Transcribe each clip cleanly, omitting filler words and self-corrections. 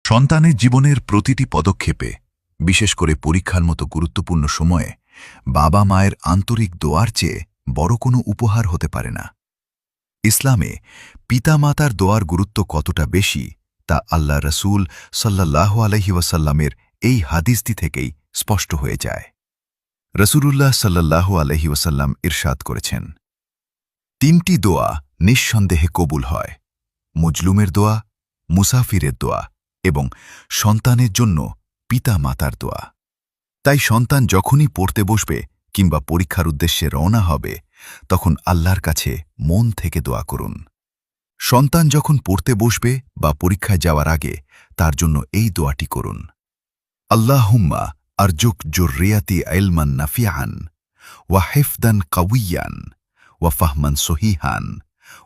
সন্তানের জীবনের প্রতিটি পদক্ষেপে, বিশেষ করে পরীক্ষার মতো গুরুত্বপূর্ণ সময়ে, বাবা মায়ের আন্তরিক দোয়ার চেয়ে বড় কোনো উপহার হতে পারে না। ইসলামে পিতামাতার দোয়ার গুরুত্ব কতটা বেশি তা আল্লাহ রসুল সাল্লাল্লাহু আলাইহি ওয়াসাল্লামের এই হাদিসটি থেকেই স্পষ্ট হয়ে যায়। রসুলুল্লাহ সাল্লাল্লাহু আলাইহি ওয়াসাল্লাম ইরশাদ করেছেন, তিনটি দোয়া নিঃসন্দেহে কবুল হয়: মজলুমের দোয়া, মুসাফিরের দোয়া এবং সন্তানের জন্য পিতা মাতার দোয়া। তাই সন্তান যখনই পড়তে বসবে কিংবা পরীক্ষার উদ্দেশ্যে রওনা হবে, তখন আল্লাহর কাছে মন থেকে দোয়া করুন। সন্তান যখন পড়তে বসবে বা পরীক্ষায় যাওয়ার আগে তার জন্য এই দোয়াটি করুন: আল্লাহুম্মা আরজুক জুররিয়াতি ইলমান নাফিআন ওয়া হিফদান কাউইয়ান ওয়া ফাহমান সহিহান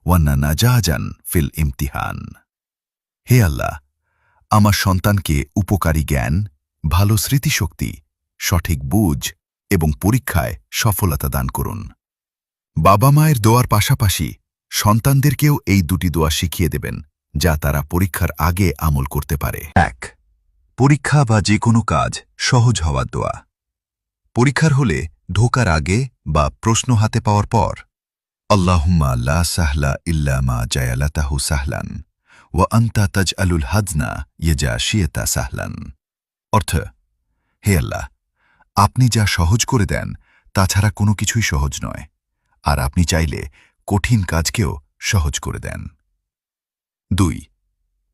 ওয়া নাজাজান ফিল ইমতিহান। হে আল্লাহ, আমার সন্তানকে উপকারী জ্ঞান, ভালো স্মৃতিশক্তি, সঠিক বুঝ এবং পরীক্ষায় সফলতা দান করুন। বাবা মায়ের দোয়ার পাশাপাশি সন্তানদেরকেও এই দুটি দোয়া শিখিয়ে দেবেন, যা তারা পরীক্ষার আগে আমল করতে পারে। ১. পরীক্ষা বা যে কোনো কাজ সহজ হওয়ার দোয়া। পরীক্ষার হলে ঢোকার আগে বা প্রশ্ন হাতে পাওয়ার পর আল্লাহুম্মা লা সাহলা ইল্লা মা জায়ালাতাহু সাহলান ওয়া আনতা তাজআলুল হাজনা ইজা শিয়তা সাহলান। অর্থ: হে আল্লাহ, আপনি যা সহজ করে দেন তাছাড়া কোনো কিছুই সহজ নয়, আর আপনি চাইলে কঠিন কাজকেও সহজ করে দেন। ২.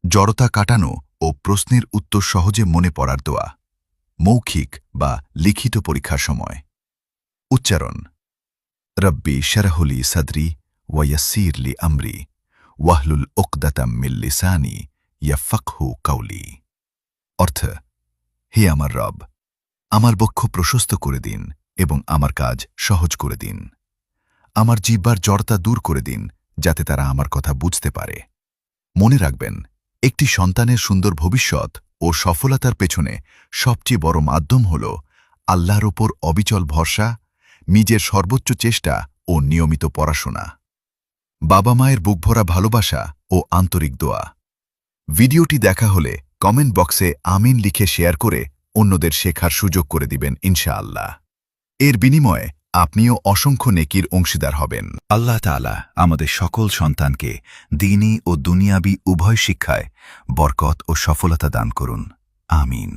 জড়তা কাটানো ও প্রশ্নের উত্তর সহজে মনে পড়ার দোয়া। মৌখিক বা লিখিত পরীক্ষার সময় উচ্চারণ: রব্বি শরহুলি সদরি ওয়ায়াসসির লি আমরি ওয়াহলুল উকদাতাম মিন লিসানি ইয়াফকাহু কাওলি। অর্থ: হে আমার রব, আমার বক্ষ প্রশস্ত করে দিন এবং আমার কাজ সহজ করে দিন। আমার জিহ্বার জড়তা দূর করে দিন, যাতে তারা আমার কথা বুঝতে পারে। মনে রাখবেন, একটি সন্তানের সুন্দর ভবিষ্যৎ ও সফলতার পেছনে সবচেয়ে বড় মাধ্যম হল আল্লাহর ওপর অবিচল ভরসা, নিজের সর্বোচ্চ চেষ্টা ও নিয়মিত পড়াশোনা। বাবা মায়ের বুকভরা ভালোবাসা ও আন্তরিক দোয়া। ভিডিওটি দেখা হলে কমেন্ট বক্সে আমিন লিখে শেয়ার করে অন্যদের শেখার সুযোগ করে দিবেন ইনশাআল্লাহ। এর বিনিময়ে আপনিও অসংখ্য নেকির অংশীদার হবেন। আল্লাহ তাআলা আমাদের সকল সন্তানকে দ্বীনি ও দুনিয়াবি উভয় শিক্ষায় বরকত ও সফলতা দান করুন। আমিন।